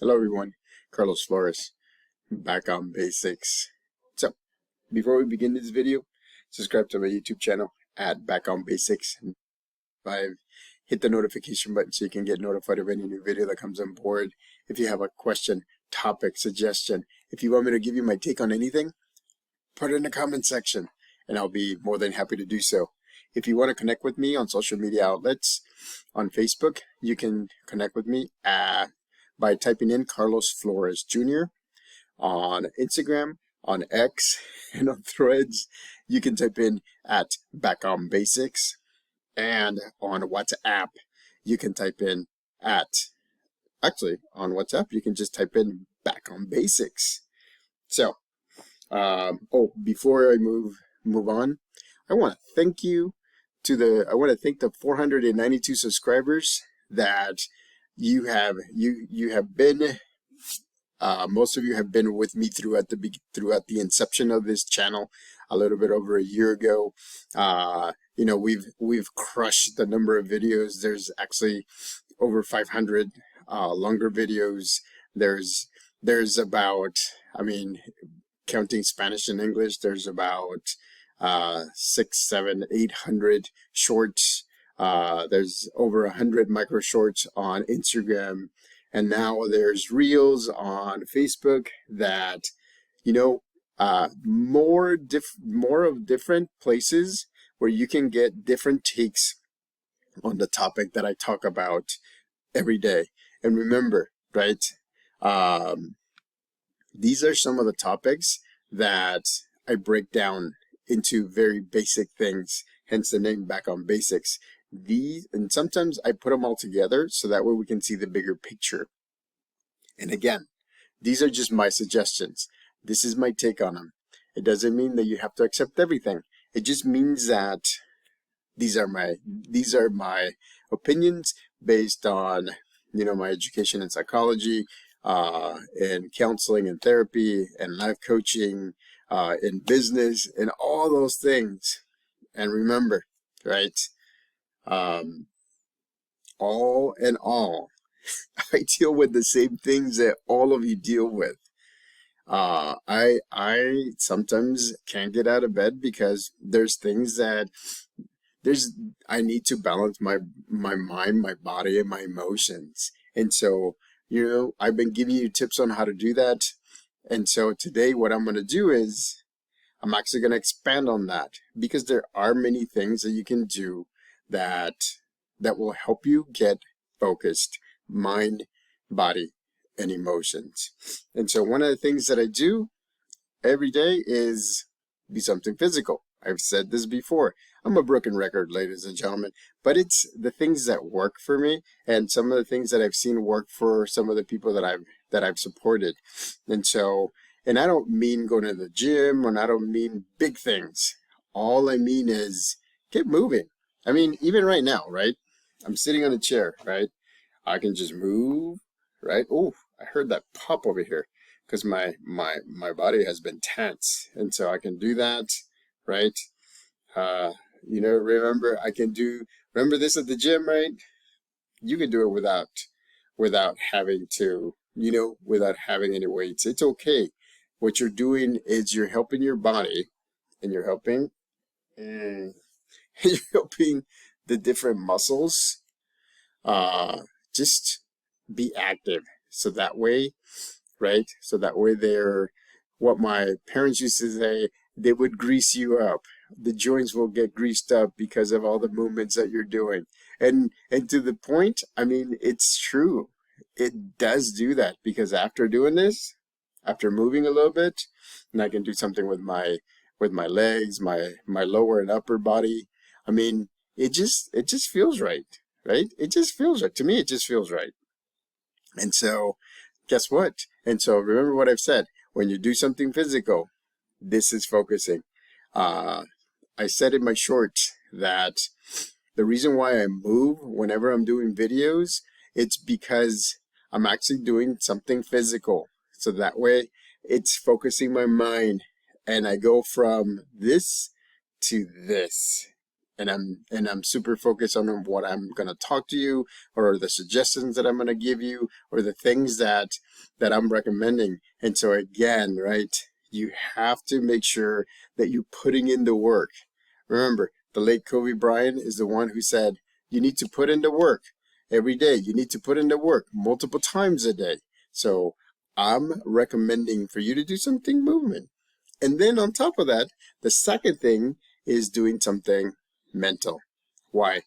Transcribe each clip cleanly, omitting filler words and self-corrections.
Hello everyone, Carlos Flores, back on basics. So, before we begin this video, subscribe to my YouTube channel at Back on Basics and 5. Hit the notification button so you can get notified of any new video that comes on board. If you have a question, topic, suggestion, if you want me to give you my take on anything, put it in the comment section and I'll be more than happy to do so. If you want to connect with me on social media outlets, on Facebook, you can connect with me by typing in Carlos Flores Jr. On Instagram, on X, and on Threads. You can type in at Back on Basics. And on WhatsApp, you can type in on WhatsApp, you can just type in Back on Basics. So, before I move on, I want to thank the 492 subscribers that you have been. Most of you have been with me throughout the inception of this channel a little bit over a year ago. We've crushed the number of videos. There's actually over 500 longer videos. There's about, counting Spanish and English, there's about 6, 7, 800 shorts. There's over 100 micro shorts on Instagram, and now there's reels on Facebook that, more of different places where you can get different takes on the topic that I talk about every day. And remember, right? These are some of the topics that I break down into very basic things, hence the name Back on Basics. And sometimes I put them all together so that way we can see the bigger picture. And again, these are just my suggestions. This is my take on them. It doesn't mean that you have to accept everything. It just means that these are my opinions based on, my education in psychology, and counseling and therapy and life coaching, in business and all those things. And remember, right? All in all, I deal with the same things that all of you deal with. I sometimes can't get out of bed because there's things that I need to balance my mind, my body, and my emotions. And so, I've been giving you tips on how to do that. And so today what I'm going to do is I'm actually going to expand on that, because there are many things that you can do that will help you get focused, mind, body, and emotions. And so one of the things that I do every day is be something physical. I've said this before. I'm a broken record, ladies and gentlemen, but it's the things that work for me and some of the things that I've seen work for some of the people that I've supported. And so, and I don't mean going to the gym, and I don't mean big things. All I mean is get moving. Even right now, right? I'm sitting on a chair, right? I can just move, right? Oh, I heard that pop over here because my body has been tense. And so I can do that, right? Remember this at the gym, right? You can do it without having to, without having any weights. It's okay. What you're doing is you're helping your body, and you're helping the different muscles just be active. So that way, right? So that way they're, what my parents used to say, they would grease you up. The joints will get greased up because of all the movements that you're doing. And to the point, it's true. It does do that, because after doing this, after moving a little bit, and I can do something with my legs, my lower and upper body. It just feels right, right? It just feels right. To me, it just feels right. And so, guess what? And so remember what I've said. When you do something physical, this is focusing. I said in my shorts that the reason why I move whenever I'm doing videos, it's because I'm actually doing something physical. So that way it's focusing my mind, and I go from this to this. I'm super focused on what I'm gonna talk to you, or the suggestions that I'm gonna give you, or the things that I'm recommending. And so again, right, you have to make sure that you're putting in the work. Remember, the late Kobe Bryant is the one who said, you need to put in the work every day. You need to put in the work multiple times a day. So I'm recommending for you to do something movement. And then on top of that, the second thing is doing something mental. Why?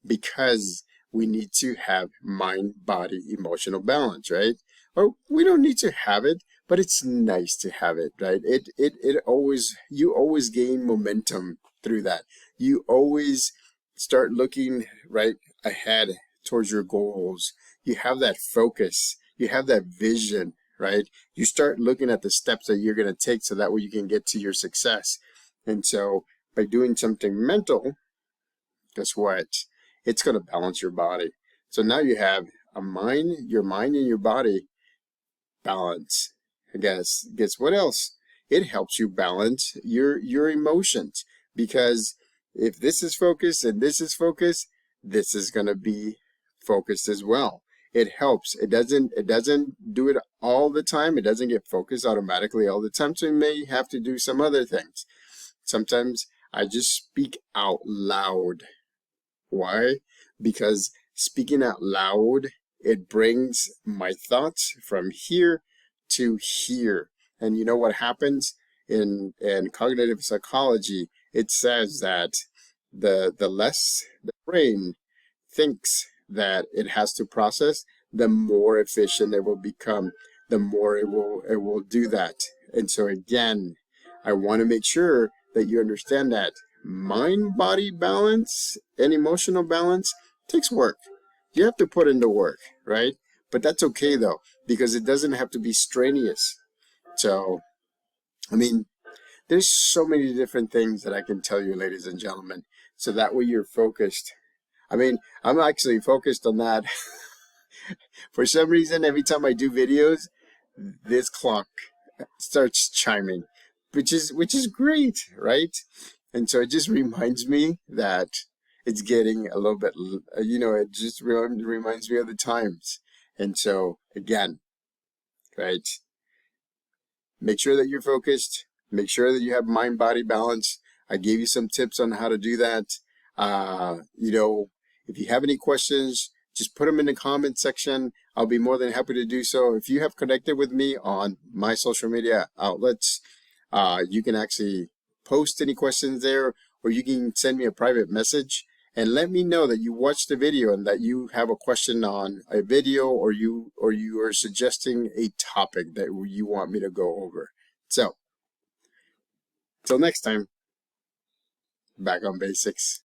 Because we need to have mind, body, emotional balance, right? Or we don't need to have it, but it's nice to have it, right? It always, you always gain momentum through that. You always start looking right ahead towards your goals. You have that focus, you have that vision, right? You start looking at the steps that you're going to take so that way you can get to your success. And so by doing something mental, guess what? It's going to balance your body. So now you have your mind and your body balance. I guess what else? It helps you balance your emotions, because if this is focused and this is focused, this is going to be focused as well. It helps. It doesn't do it all the time. It doesn't get focused automatically all the time. So you may have to do some other things. Sometimes I just speak out loud. Why? Because speaking out loud, it brings my thoughts from here to here. And you know what happens in cognitive psychology? It says that the less the brain thinks that it has to process, the more efficient it will become, the more it will do that. And so again, I want to make sure that you understand that mind body balance and emotional balance takes work. You have to put in the work, right? But that's okay though, because it doesn't have to be strenuous. So, I mean, there's so many different things that I can tell you, ladies and gentlemen. So that way you're focused. I mean, I'm actually focused on that. For some reason, every time I do videos, this clock starts chiming, which is great, right? And so it just reminds me that it's getting a little bit, it just reminds me of the times. And so again, right? Make sure that you're focused. Make sure that you have mind body balance. I gave you some tips on how to do that. If you have any questions, just put them in the comment section. I'll be more than happy to do so. If you have connected with me on my social media outlets, you can actually post any questions there, or you can send me a private message and let me know that you watched the video and that you have a question on a video, or you are suggesting a topic that you want me to go over. So, till next time, back on basics.